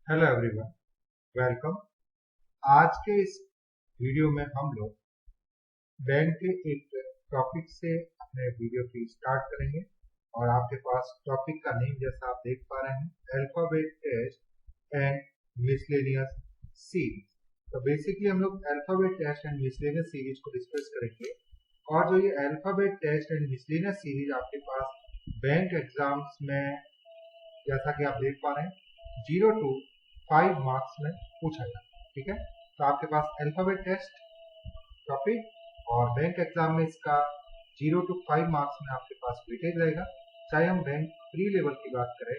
Hello everyone, welcome. आज के इस वीडियो में हम लोग बैंक के एक टॉपिक से अपने वीडियो की स्टार्ट करेंगे और आपके पास टॉपिक का नेम जैसा आप देख पा रहे हैं, alphabet test and miscellaneous series. तो बेसिकली हम लोग alphabet test and miscellaneous series को डिस्कस करेंगे। और जो ये alphabet test and miscellaneous series आपके पास बैंक एग्जाम्स में, जैसा कि आप देख पा रहे हैं, 0 to 5 मार्क्स में पूछा जाता है। ठीक है, तो आपके पास अल्फाबेट टेस्ट टॉपिक और बैंक एग्जाम में इसका 0 to 5 मार्क्स में आपके पास वेटेज रहेगा, चाहे हम बैंक प्री लेवल की बात करें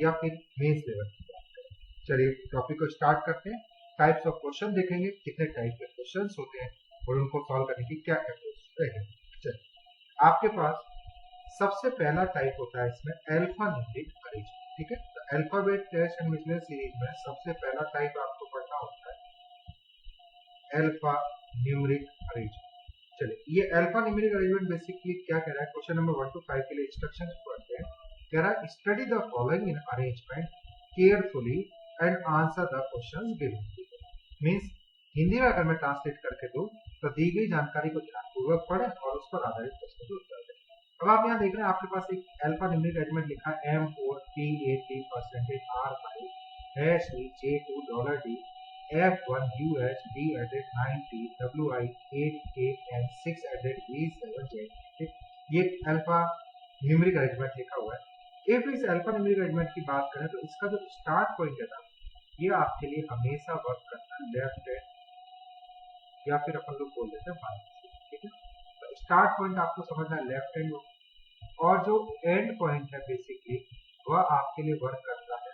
या फिर मेंस लेवल की बात करें। चलिए टॉपिक को स्टार्ट करते हैं। टाइप्स ऑफ क्वेश्चन देखेंगे, कितने टाइप के क्वेश्चन होते हैं और उनको सॉल्व करने की क्या अप्रोच रहेगी। चलिए, आपके पास सबसे पहला टाइप होता है इसमें अल्फा न्यूमेरिक अरेंजमेंट। ठीक है, तो alphabet test and miscellaneous series में सबसे पहला टाइप आपको पढ़ना होता है अल्फा न्यूमेरिक अरेंजमेंट। चलिए, ये अल्फा न्यूमेरिक अरेंजमेंट बेसिकली क्या कह रहा है, क्वेश्चन नंबर 1 to 5 के लिए इंस्ट्रक्शन पढ़ते हैं। कह रहा है study the following in arrangement carefully and answer the questions given. Means Hindi में अगर मैं ट्रांसलेट करके दूं तो दी गई जानकारी को ध्यानपूर्वक पढ़ें और उस पर आधारित प्रश्न के उत्तर दें। अब आप यहाँ देख रहे हैं, आपके पास एक अल्फा न्यूमेरिक अरेंजमेंट लिखा है M4 P80 percentage R5 #J2 $D F1 UH D@90 WI 8K and 6@V7Z। ये अल्फा न्यूमेरिक अरेंजमेंट लिखा हुआ है। इफ इस अल्फा न्यूमेरिक अरेंजमेंट की बात करें तो इसका जो स्टार्ट पॉइंट है ना, ये आपके लिए हमेशा वर्क करता है लेफ्ट हैंड या फिर अपन लोग बोल देते हैं बाएं। ठीक है, तो स्टार्ट पॉइंट आपको समझना है लेफ्ट हैंड, और जो एंड पॉइंट है बेसिकली वह आपके लिए वर्क करता है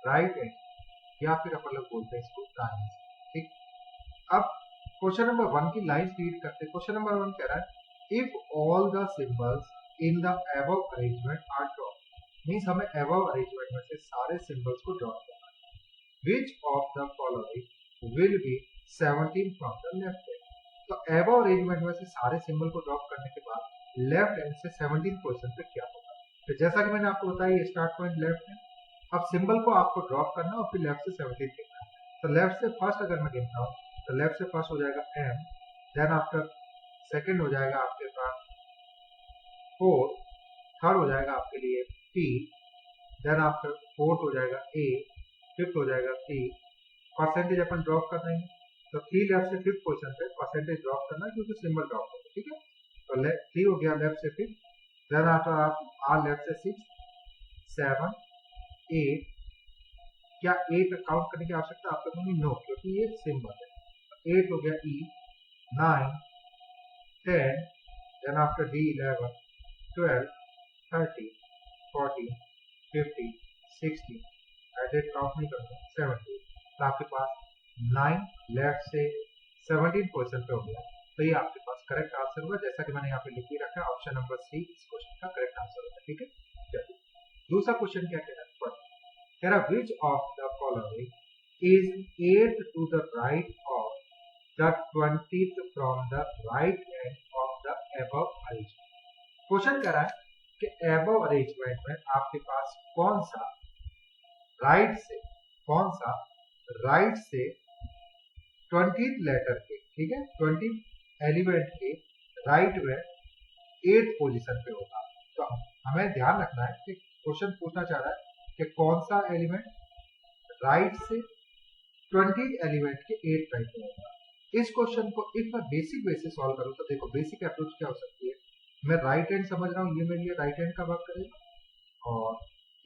राइट हैंड या फिर अपन लोग बोलते हैं इसको दाहिने से। ठीक, अब क्वेश्चन नंबर 1 की लाइन रीड करते हैं। क्वेश्चन नंबर 1 कह रहा है if all the symbols in the above arrangement are drop. Means हमें अबव अरेंजमेंट में से सारे सिंबल्स को ड्रॉप करना है। Which of the following will be 17 from the left hand. तो अबव अरेंजमेंट में से सारे सिंबल को ड्रॉप करने के बाद लेफ्ट हैंड से 17 पोजीशन पे क्या होगा। तो जैसा कि मैंने आपको बताया, ये स्टार्ट पॉइंट लेफ्ट है। अब सिंबल को आपको ड्रॉप करना और फिर लेफ्ट से 17 गिनना है। तो लेफ्ट से फर्स्ट अगर मैं गिनता हूँ तो लेफ्ट से फर्स्ट हो जाएगा M, देन आफ्टर सेकंड हो जाएगा आपके पास 4, थर्ड हो जाएगा आपके लिए P, देन आफ्टर फोर्थ हो जाएगा A, फिफ्थ हो जाएगा P। परसेंटेज अपन ड्रॉप कर रहे हैं, तो 3 लेफ्ट से फिफ्थ पोजीशन पे परसेंटेज ड्रॉप करना है क्योंकि सिंबल ड्रॉप होगा। ठीक है, तो 3 हो गया लेफ्ट से फिफ्थ, देन आफ्टर आप R लेफ्ट से 6, 7, 8। क्या 8 काउंट करने की आवश्यकता आप लोगों ने? नो, क्योंकि ये सिंबल है। 8 हो गया E, 9, 10, then after D 11, 12, 13, 14, 15, 16, added count नहीं करूंगा, 17। तो आपके पास 9 लेफ्ट से 17 पोजीशन पे हो गया। तो ये आपके पास करेक्ट आंसर हुआ, जैसा कि मैंने यहाँ पे लिख के रखा है, ऑप्शन नंबर सी इस क्वेश्चन का करेक्ट आंसर होगा। ठीक है, चलिए दूसरा क्वेश्चन क्या कह रहा है, कह रहा which of the following is 8th to the right of the 20th from the right hand of the above arrangement. Question कह रहा है कि अबव अरेंजमेंट में आपके पास कौन सा राइट से 20th लेटर के, ठीक है, 20th एलिमेंट के राइट में 8th पोजीशन पे होगा। तो हमें ध्यान रखना है कि क्वेश्चन पूछना चाह रहा है कि कौन सा एलिमेंट राइट से 20th एलिमेंट के 8th राइट में होगा। इस क्वेश्चन को इफ मैं बेसिक वे से सॉल्व करूं तो देखो बेसिक अप्रोच क्या हो सकती है, मैं राइट हैंड समझ रहा हूँ, ये मेरे लिए राइट हैंड का वर्क करेगा, और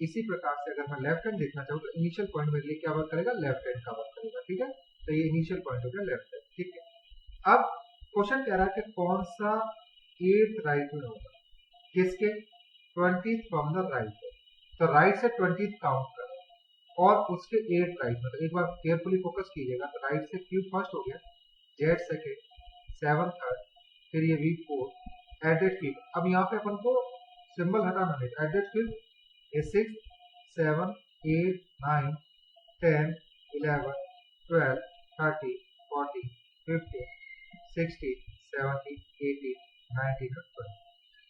इसी प्रकार से अगर मैं लेफ्ट हैंड देखना चाहूँ तो इनिशियल पॉइंट मेरे लिए क्या वर्क करेगा, लेफ्ट हैंड का वर्क करेगा। ठीक है, तो ये इनिशियल पॉइंट हो गया लेफ्ट हैंड। ठीक है, अब क्वेश्चन कह रहा है कि कौन सा 8th राइट में होगा, किसके, 20th फ्रॉम द राइट है। तो राइट से 20th काउंट करो और उसके 8th राइट में, तो एक बार केयरफुली फोकस कीजिएगा। तो राइट से Q फर्स्ट हो गया, Z सेकेंड, 7 थर्ड, फिर ये V फोर्थ, एडेड फिफ्थ। अब यहाँ पे अपन को सिंबल हटाना है, एडेड फिफ्थ, ये 6, 7, 8, 9, 10, 11, 12, 13, 14, 15, 16, 17, 18, 19 और 20।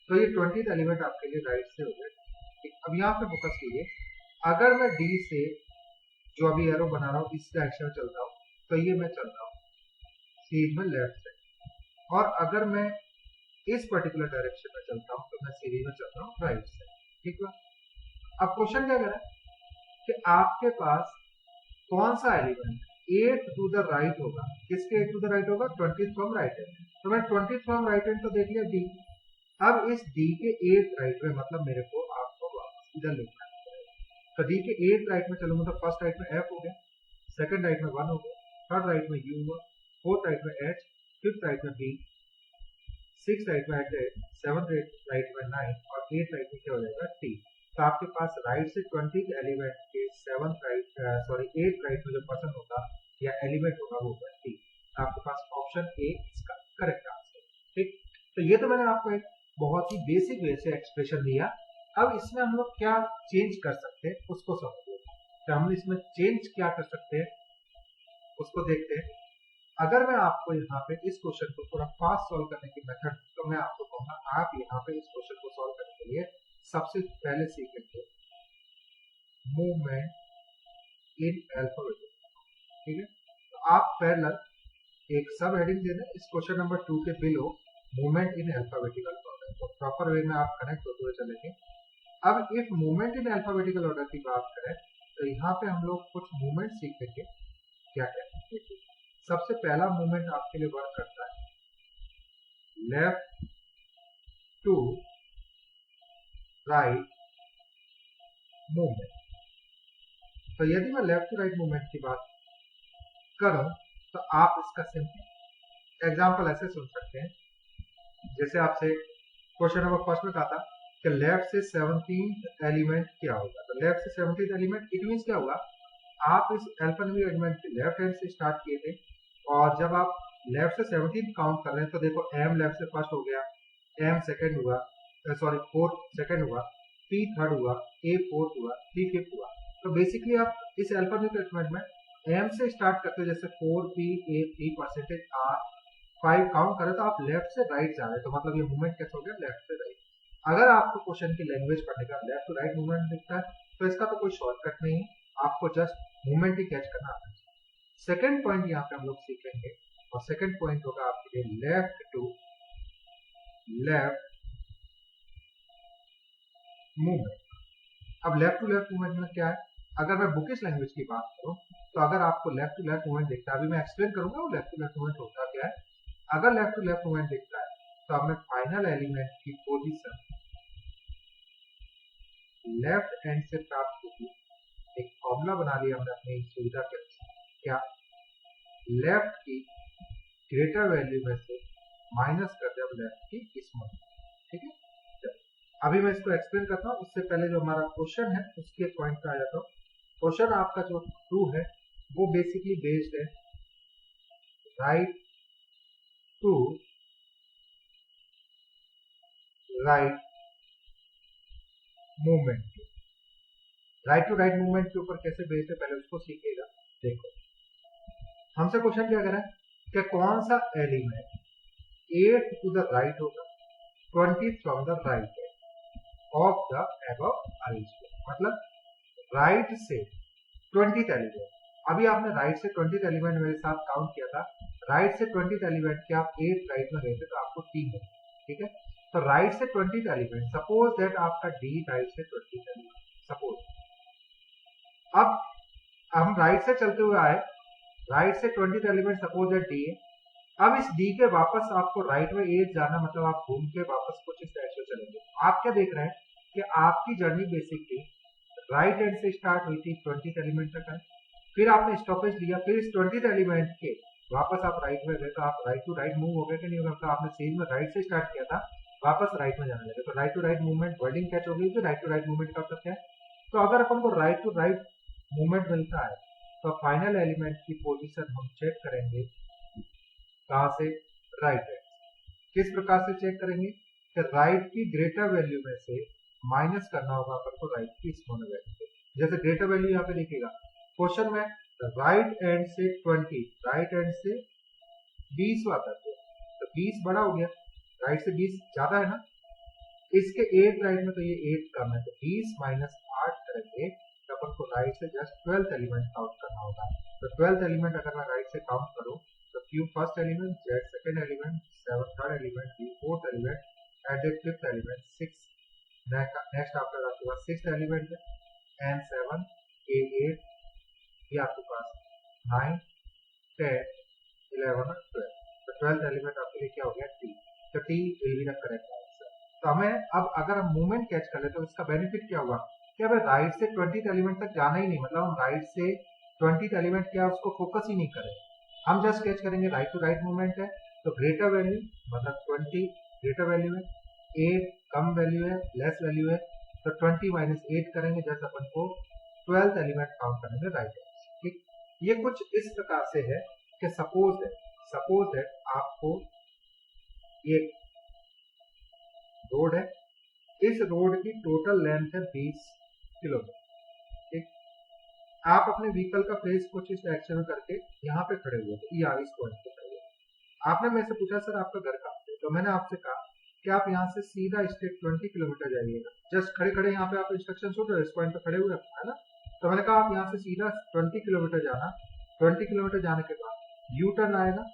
तो ये 20th एलिमेंट आपके लिए राइट से हो गया। अब यहाँ पे फोकस कीजिए, अगर मैं D से जो अभी एरो बना रहा हूँ इस डायरेक्शन में चल रहा हूँ, तो ये मैं चल रहा हूँ सीरीज में लेफ्ट से, और अगर मैं इस पर्टिकुलर डायरेक्शन में चलता हूँ तो मैं सीरीज में चल रहा हूँ राइट से। ठीक है, अब क्वेश्चन क्या करा कि आपके पास कौन सा एलिमेंट 8 टू द राइट होगा, किसके 8 टू द राइट होगा, 20 फ्रॉम राइट हैंड। तो मैं 20 फ्रॉम राइट हैंड तो देख लिया डी, अब इस डी के 8 राइट में मतलब मेरे को आपको वापस इधर लिखना है, तो डी के 8 राइट में चलूंगा तो फर्स्ट राइट में एफ हो गया, सेकंड राइट में 1 हो गया, थर्ड राइट में यू हुआ, फोर्थ राइट में एच, फिफ्थ राइट में बी, सिक्स राइट में एच, सेवंथ राइट में 9 और 8 राइट में क्या हो जाएगा टी। तो आपके पास राइट से 20 एलिमेंट के 8 राइट में जो पर्सन होगा या एलिमेंट होगा वो होगा टी। आपके पास ऑप्शन ए इसका करेक्ट आंसर। ठीक, तो ये तो मैंने आपको एक बहुत ही बेसिक वे से एक्सप्रेशन दिया। अब इसमें हम लोग क्या चेंज कर सकते हैं उसको समझिए। तो हम इसमें चेंज क्या कर सकते हैं उसको देखते हैं। अगर मैं आपको यहाँ पे इस क्वेश्चन को थोड़ा फास्ट सॉल्व करने की मेथड, तो मैं आपको कहूँगा आप यहाँ पे इस क्वेश्चन को सॉल्व करने के लिए सबसे पहले सीखेंगे मूवमेंट इन अल्फाबेटिक। ठीक है, तो आप पहला एक सब हेडिंग देना इस क्वेश्चन नंबर 2 के below movement in alphabetical order, तो प्रॉपर वे में आप कनेक्ट होते हुए चलेंगे। अब if movement in alphabetical order की बात करें तो यहाँ पे हम लोग कुछ मूवमेंट सीखेंगे। क्या क्या देखिए, सबसे पहला मूवमेंट आपके लिए वर्क करता है लेफ्ट टू राइट मूवमेंट। तो यदि मैं लेफ्ट टू राइट मूवमेंट की बात करूं तो आप इसका सिंपल एग्जांपल ऐसे सुन सकते हैं, जैसे आपसे क्वेश्चन नंबर फर्स्ट में कहा था कि लेफ्ट से 17th एलिमेंट क्या होगा, तो लेफ्ट से 17th एलिमेंट इट मींस क्या हुआ, आप इस अल्फान्यूमेरिक एलिमेंट के लेफ्ट हैंड से स्टार्ट किए थे और जब आप लेफ्ट से 17 काउंट कर रहे हैं तो देखो एम लेफ्ट से फर्स्ट हो गया, एम सेकंड हुआ, सॉरी फोर्थ सेकंड हुआ, पी थर्ड हुआ, ए फोर्थ हुआ, सी फिफ्थ हुआ। तो बेसिकली आप इस अल्फान्यूमेरिक एलिमेंट में एम से स्टार्ट करते हो, जैसे 4 P A 3 percentage R 5 count करें तो आप लेफ्ट से राइट जा रहे हैं, तो मतलब ये मूवमेंट कैसे हो गया लेफ्ट से राइट। अगर आपको क्वेश्चन की लैंग्वेज पढ़ने का लेफ्ट टू राइट मूवमेंट दिखता है तो इसका तो कोई शॉर्टकट नहीं है, आपको जस्ट मूवमेंट ही कैच करना आता है। सेकंड पॉइंट यहाँ पे हम लोग सीखेंगे और सेकंड पॉइंट होगा आपके लिए लेफ्ट टू लेफ्ट मूवमेंट। अब लेफ्ट टू लेफ्ट मूवमेंट में क्या है, अगर मैं बुकिश लैंग्वेज की बात करूं तो अगर आपको लेफ्ट टू लेफ्ट मूवमेंट दिखता है, अभी मैं एक्सप्लेन करूंगा वो लेफ्ट टू लेफ्ट मूवमेंट होता क्या है। अगर लेफ्ट टू लेफ्ट मूवमेंट दिखता है तो हमें फाइनल एलिमेंट की पोजीशन लेफ्ट एंड से प्राप्त होगी। एक फॉर्मूला बना लिया हमने अपनी सुविधा के अनुसार, क्या लेफ्ट की ग्रेटर वैल्यू में से माइनस कर दे लेफ्ट की स्मॉल। ठीक है, अभी मैं इसको एक्सप्लेन करता हूँ, उससे पहले जो हमारा क्वेश्चन है उसके पॉइंट पे आ जाता हूँ। क्वेश्चन आपका जो 2 है वो बेसिकली बेस्ड है right to right movement. Right to right movement के ऊपर कैसे बेस्ड है पहले उसको सीखिएगा। देखो हमसे क्वेश्चन क्या करा है कि कौन सा एलिमेंट 8 टू द राइट होगा 20 from the right of the above arrangement, मतलब राइट से 20th एलिमेंट। अभी आपने राइट से 20th एलिमेंट मेरे साथ काउंट किया था, राइट से 20th एलिमेंट के आप 8 राइट में गए थे तो आपको 3 मिले। ठीक है, तो राइट से 20th एलिमेंट, सपोज दैट आपका डी राइट से 20th एलिमेंट, सपोज अब हम राइट से चलते हुए आए, राइट से 20th element suppose that D है। अब इस डी के वापस आपको राइट में 8 जाना, मतलब आप घूम के वापस कुछ इस डायरेक्शन चलेंगे। आप क्या देख रहे हैं कि आपकी जर्नी बेसिकली राइट हैंड से स्टार्ट हुई थी 20th एलिमेंट तक है, फिर आपने स्टॉपेज लिया, फिर इस 20th एलिमेंट के वापस आप राइट में गए, तो आप राइट टू राइट मूव हो गए कि नहीं हो गया, तो आपने सीरीज में राइट से स्टार्ट किया था वापस राइट में जाने लगे, तो right to right movement wording catch हो गई। तो राइट टू राइट मूवमेंट का मतलब क्या है, तो अगर अपन को राइट टू राइट मूवमेंट मिलता है तो फाइनल एलिमेंट की पोजीशन हम चेक करेंगे कहां से, राइट हैंड। किस प्रकार से चेक करेंगे कि राइट की ग्रेटर वैल्यू में से माइनस करना होगा अपन को राइट की स्मॉल वैल्यू। जैसे ग्रेटर वैल्यू यहाँ पे लिखेगा क्वेश्चन में, राइट एंड से 20, राइट एंड से 20 आता है, तो 20 बड़ा हो गया, राइट से 20 ज्यादा है ना, इसके 8 राइट में तो ये 8 कम है, तो 20 माइनस 8 करेंगे तो अपन को राइट से जस्ट 12th एलिमेंट काउंट करना होगा। तो 12th एलिमेंट अगर मैं राइट से काउंट करूं तो Q first element, Z second element, 7 third element, D fourth element, and Z fifth element, 6 next after आपके पास 6th एलिमेंट है, N 7, A 8, ये आपके पास 9, 10, 11 और 12। तो 12th एलिमेंट आपके लिए क्या हो गया? T। तो T will be the correct answer. तो हमें अब अगर हम मूवमेंट कैच कर ले तो इसका बेनिफिट क्या होगा कि हमें राइट से 20th एलिमेंट तक जाना ही नहीं, मतलब हम राइट से 20th एलिमेंट क्या उसको फोकस ही नहीं करें, हम जस्ट कैच करेंगे राइट टू राइट मूवमेंट है। तो ग्रेटर वैल्यू मतलब 20 ग्रेटर वैल्यू है, 8 कम वैल्यू है, लेस वैल्यू है, तो 20 माइनस 8 करेंगे जैसे अपन को 12th एलिमेंट काउंट करेंगे राइट। ठीक, ये कुछ इस प्रकार से है कि सपोज है आपको ये रोड है, इस रोड की टोटल लेंथ है 20 किलोमीटर। ठीक, आप अपने व्हीकल का फेस कुछ इस डायरेक्शन में करके यहाँ पे खड़े हुए थे, इस पॉइंट पे खड़े हुए। आपने मेरे से पूछा सर आपका घर कहाँ पे, तो मैंने आपसे कहा कि आप यहाँ से सीधा स्ट्रेट 20 किलोमीटर जाइएगा। जस्ट खड़े खड़े यहाँ पे आप इंस्ट्रक्शन सुन रहे हो, इस पॉइंट पे खड़े हुए है ना। तो मैंने कहा आप यहाँ से सीधा 20 किलोमीटर जाना। 20 किलोमीटर जाने के बाद यू टर्न आएगा,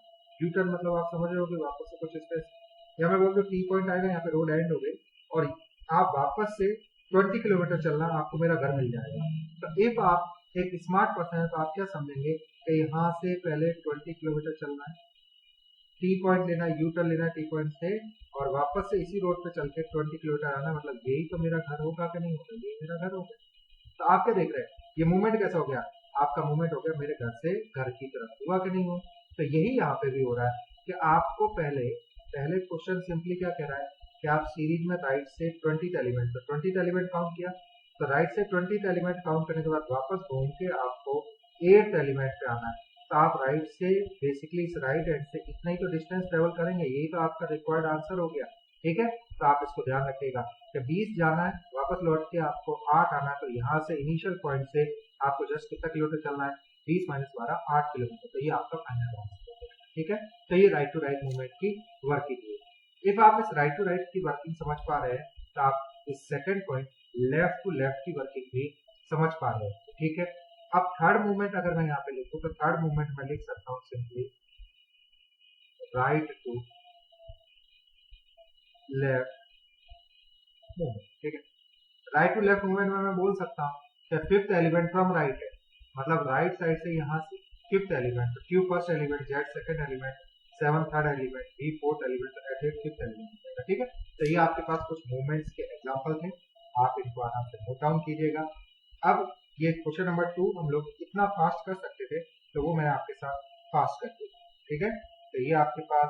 यू टर्न मतलब आप समझ रहे हो कि वापस से कुछ स्पेस, या मैं बोल दो टी पॉइंट आएगा, यहाँ पे रोड एंड हो गई और आप वापस से 20 किलोमीटर चलना, आपको मेरा घर मिल जाएगा। तो इफ आप एक स्मार्ट पर्सन है तो आप क्या समझेंगे कि यहाँ से पहले 20 किलोमीटर चलना है, टी पॉइंट लेना है, यू टर्न लेना है टी पॉइंट से, और वापस से इसी रोड पे चल के 20 किलोमीटर आना, मतलब यही तो मेरा घर होगा कि नहीं होगा, यही मेरा घर होगा। तो आप क्या देख रहे हैं, ये मूवमेंट कैसा हो गया, आपका मूवमेंट हो गया मेरे घर से घर की तरफ, हुआ कि नहीं हुआ। तो यही यहाँ पे भी हो रहा है कि आपको पहले क्वेश्चन सिंपली क्या कह रहा है कि आप सीरीज में राइट से 20th एलिमेंट, तो 20th एलिमेंट काउंट किया, तो राइट से 20th एलिमेंट काउंट करने के बाद वापस घूम के आपको 8th एलिमेंट पे आना है। तो आप राइट से बेसिकली इस राइट एंड से इतना ही तो डिस्टेंस ट्रेवल करेंगे, यही तो आपका रिक्वायर्ड आंसर हो गया। ठीक है, तो आप इसको ध्यान रखिएगा कि 20 जाना है, वापस लौट के आपको 8 आना है, तो यहाँ से इनिशियल पॉइंट से आपको जस्ट कितना किलोमीटर चलना है, 20 माइनस 12 8 किलोमीटर, तो ये आपका फाइनल आंसर हो गया। ठीक है, तो ये राइट टू राइट मूवमेंट की वर्किंग है। इफ आप इस राइट टू राइट की वर्किंग समझ पा रहे हैं तो आप इस second point left to left की वर्किंग भी समझ पा रहे हैं। ठीक है, अब थर्ड मूवमेंट अगर मैं यहाँ पे लिखूं तो थर्ड मूवमेंट मैं लिख सकता हूँ simply right to left movement. ठीक है, राइट टू लेफ्ट मूवमेंट में मैं बोल सकता हूँ कि फिफ्थ एलिमेंट फ्रॉम राइट है, मतलब राइट साइड से यहाँ से fifth element, Q first element, Z second element, 7 third element, D fourth element, at fifth element. ठीक है, तो ये आपके पास कुछ मूवमेंट्स के एग्जांपल थे, आप इनको आराम से नोट डाउन कीजिएगा। अब ये क्वेश्चन नंबर 2 हम लोग कितना फास्ट कर सकते थे तो वो मैं आपके साथ फास्ट कर दूंगा। ठीक है, तो ये आपके पास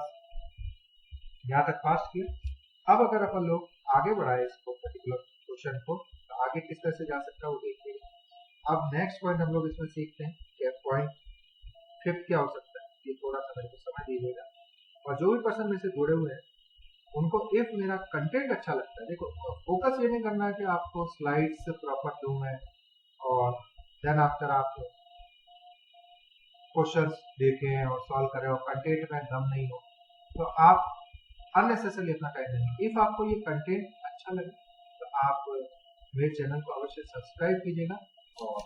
यहाँ तक फास्ट किया। अब अगर अपन लोग आगे बढ़ाए इसको पर्टिकुलर क्वेश्चन को तो आगे किस तरह से जा सकता है वो देखिएगा। अब नेक्स्ट पॉइंट हम लोग इसमें सीखते हैं कि पॉइंट फिफ्थ क्या हो सकता है, ये थोड़ा सा मेरे को समझ दीजिएगा। और जो भी पर्सन मेरे से जुड़े हुए हैं उनको इफ मेरा कंटेंट अच्छा लगता है, देखो फोकस ये नहीं करना है कि आपको स्लाइड्स प्रॉपर दूं मैं और देन आफ्टर आप क्वेश्चंस देखें और सॉल्व करें और कंटेंट में दम नहीं हो तो आप अननेसेसरली अपना टाइम देंगे। इफ आपको ये कंटेंट अच्छा लगे तो आप मेरे चैनल को अवश्य सब्सक्राइब कीजिएगा और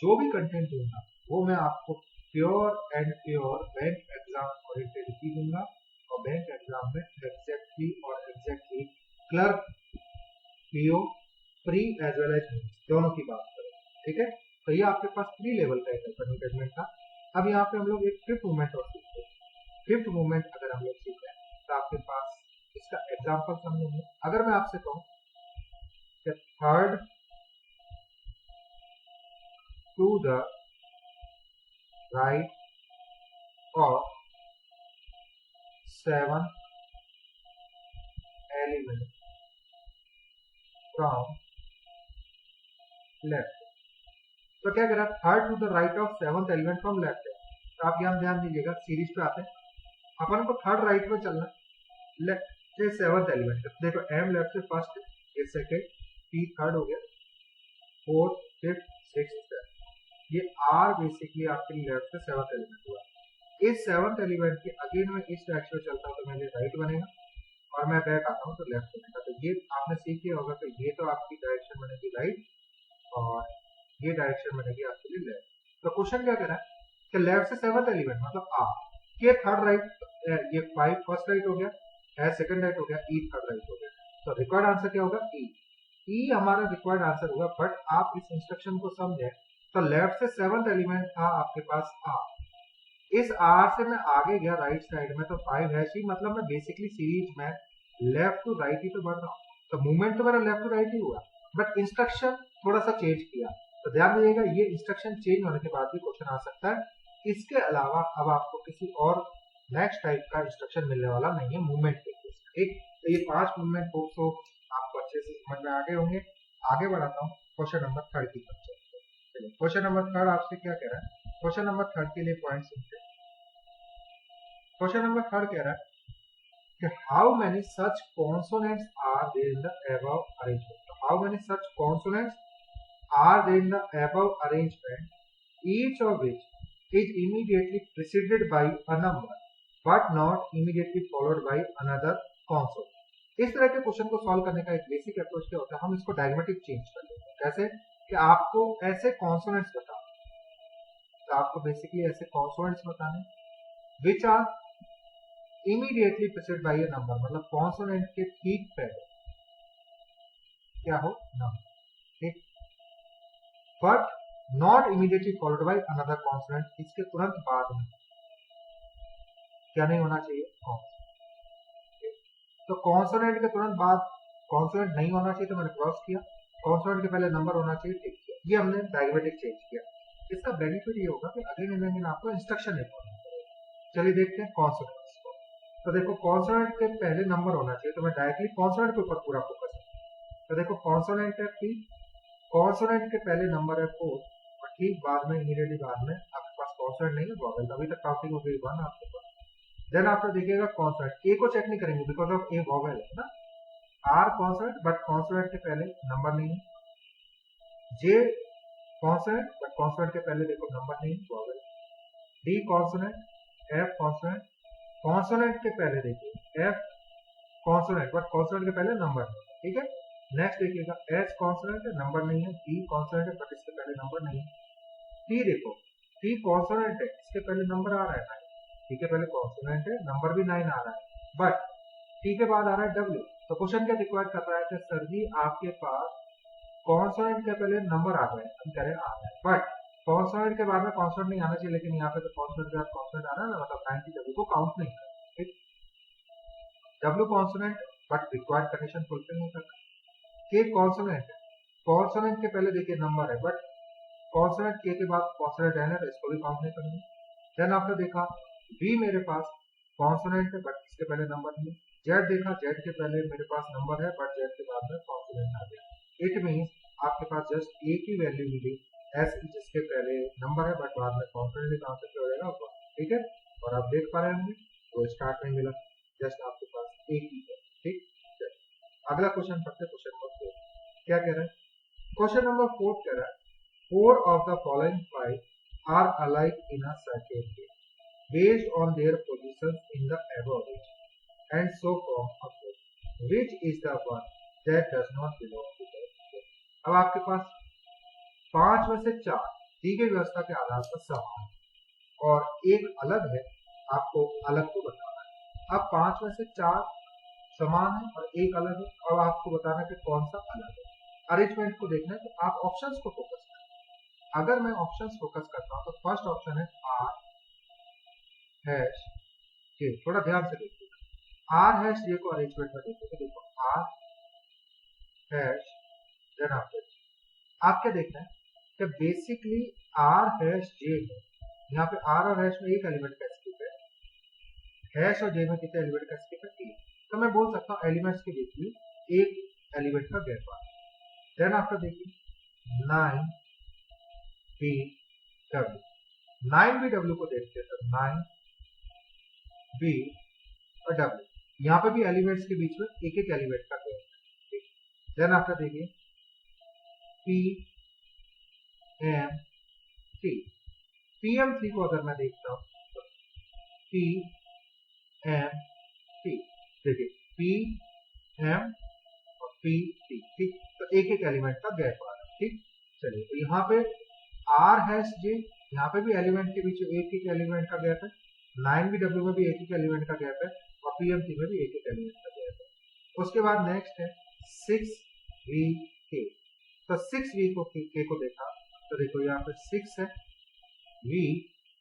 जो भी कंटेंट दूंगा वो मैं आपको pure and pure bank exam oriented ही दूंगा और बैंक एग्जाम में exactly clerk, PO, pre as well as दोनों की बात करें। ठीक है, तो ये आपके पास 3 लेवल का है मैनेजमेंट का। अब यहाँ पे हम लोग एक फिफ्थ मूवमेंट और सीखते हैं। फिफ्थ मूवमेंट अगर हम लोग सीख रहे हैं तो आपके पास इसका एग्जाम्पल समझेंगे। अगर मैं आपसे कहूँ कि third to the right of 7 element from left, तो क्या करा third to the right of 7th element from left है। तो आप यहाँ ध्यान दीजिएगा सीरीज पे आते हैं अपन को थर्ड राइट में चलना, लेफ्ट से 7th एलिमेंट, देखो एम लेफ्ट से फर्स्ट, ये सेकंड, टी थर्ड हो गया, फोर्थ, फिफ्थ, सिक्स्थ, ये आर बेसिकली आपके लेफ्ट से 7th एलिमेंट हुआ। इस 7th एलिमेंट के अगेन में इस डायरेक्शन में चलता हूँ तो मेरे राइट बनेगा और मैं बैक आता हूँ तो लेफ्ट बनेगा। तो ये आपने सीख लिया होगा, तो ये तो आपकी डायरेक्शन बनेगी राइट और ये डायरेक्शन बनेगी आपके लिए लेफ्ट। तो क्वेश्चन क्या कह रहा है कि लेफ्ट से सेवंथ एलिमेंट मतलब आ, ये थर्ड राइट, ये 5 फर्स्ट राइट हो गया, है सेकंड राइट हो गया, ई थर्ड राइट हो गया। तो रिक्वायर्ड आंसर क्या होगा ई। ई हमारा रिक्वायर्ड आंसर होगा। बट आप इस इंस्ट्रक्शन को समझे तो लेफ्ट से सेवंथ एलिमेंट था आपके पास आ, इस आर से मैं आगे गया राइट साइड में तो 5 है ही, मतलब मैं बेसिकली सीरीज में लेफ्ट टू राइट ही तो बढ़ रहा हूँ, तो मूवमेंट तो मेरा लेफ्ट टू राइट ही हुआ, बट इंस्ट्रक्शन थोड़ा सा चेंज किया। तो ध्यान दीजिएगा ये इंस्ट्रक्शन चेंज होने के बाद भी क्वेश्चन आ सकता है। इसके अलावा अब आपको किसी और नेक्स्ट टाइप का इंस्ट्रक्शन मिलने वाला नहीं है मूवमेंट के केस में, ठीक। तो ये 5 मूवमेंट होप्स तो आपको अच्छे से समझ में आगे होंगे। आगे बढ़ाता हूँ क्वेश्चन नंबर 3 की तरफ चलते हैं। चलिए क्वेश्चन नंबर 3 आपसे क्या कह रहा है, क्वेश्चन नंबर 3 के लिए पॉइंट सुनते हैं। क्वेश्चन नंबर 3 कह रहा है कि how many such consonants are there in the above arrangement. How many such consonants are there in the above arrangement, each of which is immediately preceded by a number but not immediately followed by another consonant। इस तरह के question को solve करने का एक basic approach क्या होता है, हम इसको डायग्मेटिक चेंज कर लेते हैं। कैसे कि आपको ऐसे कॉन्सोनेंट्स बताने, तो आपको बेसिकली ऐसे कॉन्सोनेंट्स बताने which are immediately preceded by a number, मतलब कॉन्सोनेंट के ठीक पहले क्या हो नंबर, ठीक, but not immediately followed by another consonant, इसके तुरंत बाद में क्या नहीं होना चाहिए कॉन्सोनेंट। तो कॉन्सोनेंट के तुरंत बाद कॉन्सोनेंट नहीं होना चाहिए, तो मैंने क्रॉस किया। कॉन्सोनेंट के पहले नंबर होना चाहिए, टिक किया। ये हमने डायग्मेटिक चेंज किया। इसका बेनिफिट ये होगा कि अगेन एंड अगेन आपको इंस्ट्रक्शन नहीं पढ़ना पड़ेगा। चलिए देखते हैं कॉन्सोनेंट्स को। तो देखो कॉन्सोनेंट के पहले नंबर होना चाहिए, तो मैं डायरेक्टली कॉन्सोनेंट के ऊपर पूरा फोकस करूंगा। तो देखो कॉन्सोनेंट है पी, कॉन्सोनेंट के पहले नंबर है 4 और ठीक बाद में इमीडिएटली बाद में आपके पास कॉन्सोनेंट नहीं है वॉवेल, अभी तक काउंटिंग हो गई 1 आपके पास। देन आपको देखिएगा कॉन्सोनेंट, ए को चेक नहीं करेंगे बिकॉज ऑफ ए वॉवेल है ना, आर कॉन्सोनेंट बट कॉन्सोनेंट के पहले नंबर नहीं है, जे कॉन्सोनेंट बट कॉन्सोनेंट के पहले देखो नंबर नहीं है vowel, D consonant, F consonant, consonant के पहले देखिए एफ कॉन्सोनेंट बट कॉन्सोनेंट के पहले नंबर है, ठीक है। नेक्स्ट देखिएगा एच कॉन्सोनेंट है नंबर नहीं है, टी कॉन्सोनेंट है बट इसके पहले नंबर नहीं है, टी देखो टी कॉन्सोनेंट है इसके पहले नंबर आ रहा है 9, टी के पहले कॉन्सोनेंट है नंबर भी 9 आ रहा है, बट टी के बाद आ रहा है डब्ल्यू। तो क्वेश्चन क्या रिक्वायर कर रहा है कि सर जी आपके पास कॉन्सोनेंट के पहले नंबर आ रहा है, हम कह रहे हैं आ रहा है, बट कॉन्सोनेंट के बाद में कॉन्सोनेंट नहीं आना चाहिए, लेकिन यहाँ पे तो कॉन्सोनेंट के बाद कॉन्सोनेंट आ रहा है ना, मतलब 90 डब्ल्यू को काउंट नहीं कर रहा, ठीक। W consonant but required condition fulfil नहीं करता, के कॉन्सोनेंट है, कॉन्सोनेंट के पहले देखिए नंबर है बट कॉन्सोनेंट के बाद कॉन्सोनेंट है ना, तो इसको भी काउंट नहीं करेंगे। देन आपने देखा बी मेरे पास कॉन्सोनेंट है बट इसके पहले नंबर नहीं है, जेड देखा जेड के पहले मेरे पास नंबर है बट जेड के बाद में कॉन्सोनेंट आ गया। इट मीन्स आपके पास जस्ट ए की वैल्यू मिली एस जिसके पहले नंबर है बट बाद में कॉन्सोनेंट भी आंसर हो जाएगा, ठीक है। और आप देख पा रहे होंगे तो स्टार्ट नहीं मिला, जस्ट आपके पास ए की है, ठीक। अगला क्वेश्चन पढ़ते, क्वेश्चन नंबर 4 क्या कह रहा है। क्वेश्चन नंबर 4 कह रहा है 4 of the following 5 are alike in a certain way based on their positions in the above range and so form a group. Which is the one that does not belong to the group? अब आपके पास 5 में से 4 दी गई व्यवस्था के आधार पर समान है और एक अलग है, आपको अलग को बताना है। अब 5 में से 4 समान है और एक अलग है, अब आपको बताना है कि कौन सा अलग है। अरेंजमेंट को देखना है तो आप ऑप्शंस को फोकस करें। अगर मैं ऑप्शंस फोकस करता हूं तो फर्स्ट ऑप्शन है आर हैश जे, थोड़ा ध्यान से देखिए आर हैश जे को अरेंजमेंट में देखिए, देखो आर हैश देन आप क्या देखना है कि बेसिकली आर हैश जे में यहाँ पे आर और हैश में एक एलिमेंट का स्किप है, हैश और जे में कितने एलिमेंट का स्किप है, तीन। तो मैं बोल सकता हूँ एलिमेंट्स के बीच में एक एलिमेंट का गैप आ है। देन आफ्टर देखिए 9 बी डब्ल्यू, 9 बी डब्ल्यू को देखते हैं तो 9 बी और डब्ल्यू, यहाँ पे भी एलिमेंट्स के बीच में एक एक एलिमेंट का गैप है। देन आफ्टर देखिए P M T, P M T को अगर मैं देखता हूँ तो पी एम टी, देखिए पी एम और पी टी, ठीक। तो एक एक एलिमेंट का गैप आ रहा है, ठीक। चलिए तो यहाँ पे आर हैश जे, यहाँ पे भी एलिमेंट के बीच एक एक एलिमेंट का गैप है, 9 में भी एक एक एलिमेंट का गैप है, और पीएमटी में भी एक एक एलिमेंट का गैप है। उसके बाद नेक्स्ट है 6v तो 6v को देखा तो देखो यहाँ पे 6 है v,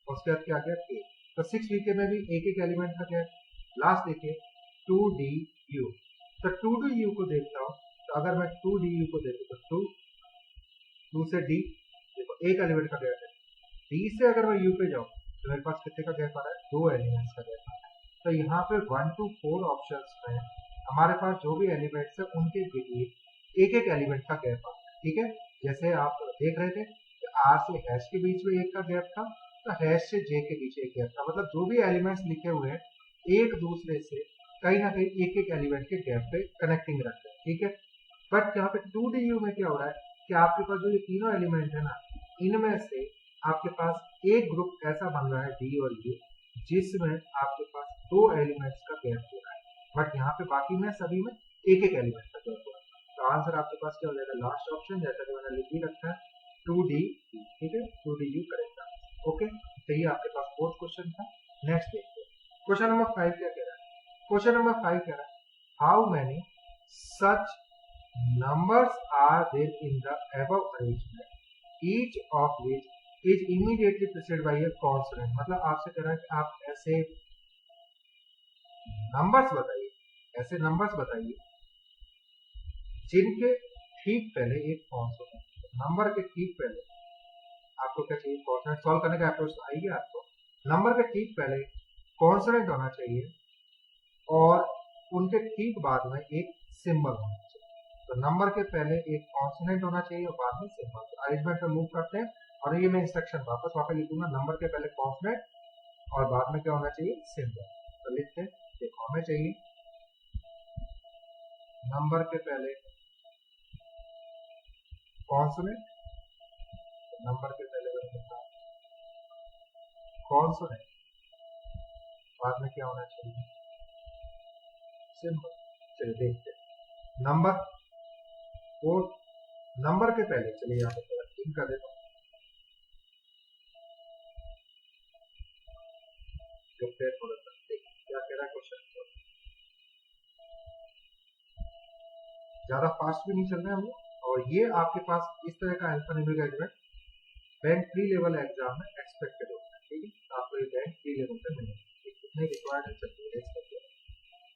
उसके बाद क्या गया k, तो 6v में भी एक एक एलिमेंट का गैप। लास्ट देखिए 2du, तो 2du को देखता हूँ, तो अगर मैं 2du को देखूँ तो 2 से d, देखो एक एलिमेंट का गैप है, d से अगर मैं u पे जाऊँ तो मेरे पास कितने का गैप आ रहा है, 2 एलिमेंट्स का गैप आ रहा है। तो यहाँ पे 1 to 4 ऑप्शंस में हमारे पास जो भी एलिमेंट्स है उनके लिए एक एक एलिमेंट का गैप आ रहा है। ठीक है, जैसे आप देख रहे थे कि आर से हैश के बीच में एक का गैप था, तो हैश से जे के बीच एक गैप था, मतलब जो भी एलिमेंट्स लिखे हुए हैं एक दूसरे से कहीं ना कहीं एक एक एलिमेंट के गैप पे कनेक्टिंग रखते हैं। ठीक है, बट यहाँ पे 2du में क्या हो रहा है कि आपके पास जो ये तीनों एलिमेंट है ना, इनमें से आपके पास एक ग्रुप ऐसा बन रहा है डी और यू जिसमें आपके पास 2 एलिमेंट्स का गैप हो रहा है, बट यहाँ पे बाकी में सभी में एक एक एलिमेंट का गैप हो रहा है। तो आंसर आपके पास क्या हो जाएगा, लास्ट ऑप्शन, जैसा कि मैंने लिख ही रखा है 2d। ठीक है, 2du करेक्ट आंसर। ओके, तो ये आपके पास फोर्थ क्वेश्चन था। नेक्स्ट देखते हैं क्वेश्चन नंबर 5 क्या कह रहा है। क्वेश्चन नंबर 5 कह रहा है how many such numbers are there in the above arrangement, each of which is immediately preceded by a consonant। मतलब आपसे कह रहा है कि आप ऐसे नंबर्स बताइए, ऐसे नंबर्स बताइए जिनके ठीक पहले एक कॉन्सोनेंट, नंबर के ठीक पहले आपको क्या चाहिए, कॉन्सोनेंट। सॉल्व करने का अप्रोच आएगी आपको, नंबर के ठीक पहले कॉन्सोनेंट होना चाहिए और उनके ठीक बाद में एक सिंबल होना चाहिए। तो नंबर के पहले एक कॉन्सोनेंट होना चाहिए और बाद में सिंबल। तो अरेंजमेंट में मूव करते हैं और ये मैं इंस्ट्रक्शन वापस लिखूंगा, नंबर के पहले कॉन्सोनेंट और बाद में क्या होना चाहिए, सिंबल। तो लिखते हैं, देखो हमें चाहिए नंबर के पहले कॉन्सोनेंट, नंबर के पहले कॉन्सोनेंट, बाद में क्या होना चाहिए, सिंबल। चलिए देखते हैं नंबर और नंबर के पहले, चलिए यहाँ पे तीन कर देता हूँ, देखते हैं थोड़ा सा क्या कह रहा है क्वेश्चन। ज्यादा फास्ट भी नहीं चल रहे हम लोग, और ये आपके पास इस तरह का alphanumeric element bank 3 level exam में एक्सपेक्टेड होता है। ठीक है, तो आपको ये बैंक 3 लेवल पे मिलेगा, कितने रिक्वायर्ड है चलिए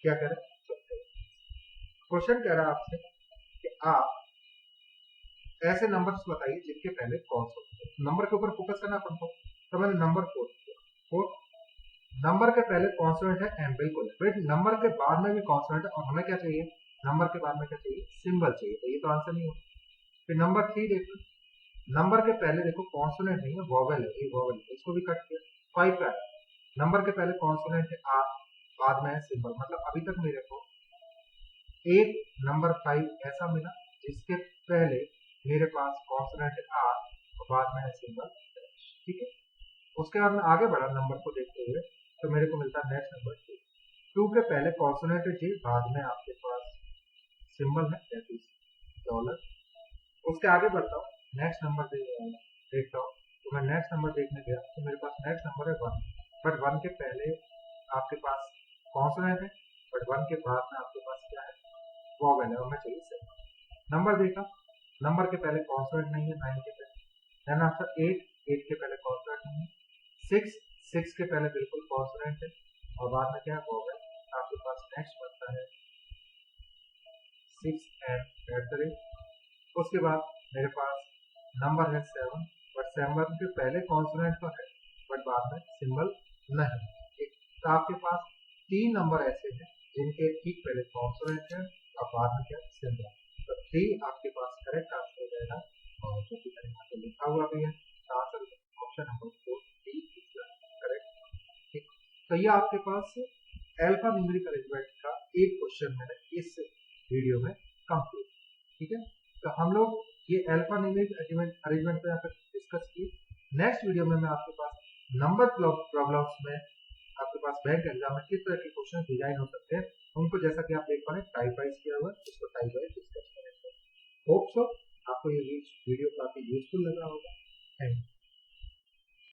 क्या कह रहे हैं। क्वेश्चन कह रहा है आपसे कि आप ऐसे नंबर्स बताइए जिनके पहले कॉन्स होते हैं। नंबर के ऊपर फोकस करना अपन को, तो मैंने नंबर 4 किया। नंबर के पहले कॉन्सोनेंट है एम, बिल्कुल, फिर नंबर के बाद में भी कॉन्सोनेंट है और हमें क्या चाहिए, नंबर के बाद में क्या चाहिए, सिंबल चाहिए। तो ये तो आंसर नहीं होगा। फिर नंबर 3 देखो, नंबर के पहले देखो कॉन्सोनेंट नहीं है, वॉवेल है, ये वॉवेल है, इसको भी कट किया। 5 का नंबर के पहले कॉन्सोनेंट है आ, बाद में है सिंबल, मतलब अभी तक मेरे को एक नंबर 5 ऐसा मिला जिसके पहले मेरे पास कॉन्सोनेंट है आ और बाद में है सिंबल। ठीक है, उसके बाद मैं आगे बढ़ा नंबर को देखते हुए, तो मेरे को मिलता है नेक्स्ट नंबर 2 के पहले कॉन्सोनेंट है जी, बाद में आपके पास सिंबल है दैट इज डॉलर। उसके आगे बढ़ता हूँ, नेक्स्ट नंबर देखता हूँ, तो मैं नेक्स्ट नंबर देखने गया तो मेरे पास नेक्स्ट नंबर है 1, बट 1 के पहले आपके पास कॉन्सोनेंट है, बट 1 के बाद में आपके पास क्या है, वॉवेल है, और मैं चाहिए सिंबल। नंबर देखा, नंबर के पहले कॉन्सोनेंट नहीं है 9 के पहले, देन आफ्टर 8 के पहले कॉन्सोनेंट नहीं है, 6 के पहले बिल्कुल कॉन्सोनेंट है और बाद में क्या है, वॉवेल। आपके पास नेक्स्ट बनता है 6 एंड एट द रेट। उसके बाद मेरे पास नंबर है 7, बट 7 के पहले कॉन्सोनेंट तो है बट बाद में सिंबल नहीं। ठीक, तो आपके पास 3 नंबर ऐसे हैं जिनके ठीक पहले कॉन्सोनेंट है और बाद में क्या सिंबल। तो 3 आपके पास करेक्ट आंसर हो जाएगा, और जो कि यहाँ पे लिखा हुआ भी है, answer option number 4 D is correct. ठीक, तो ये आपके पास अल्फा न्यूमेरिक अरेंजमेंट का एक क्वेश्चन मैंने इस वीडियो में कंप्लीट। ठीक है, तो हम लोग ये अल्फा न्यूमेरिक अरेंजमेंट पे यहाँ पे डिस्कस की। नेक्स्ट वीडियो में मैं आपके पास नंबर प्रॉब्लम्स में आपके पास बैंक एग्जाम में किस तरह के क्वेश्चन डिजाइन हो सकते हैं उनको, जैसा कि आप देख पा रहे हैं टाइप वाइज किया हुआ है, इसको टाइप वाइज डिस्कस करेंगे। होप सो आपको ये वीडियो काफ़ी यूजफुल लगा होगा। Thank you.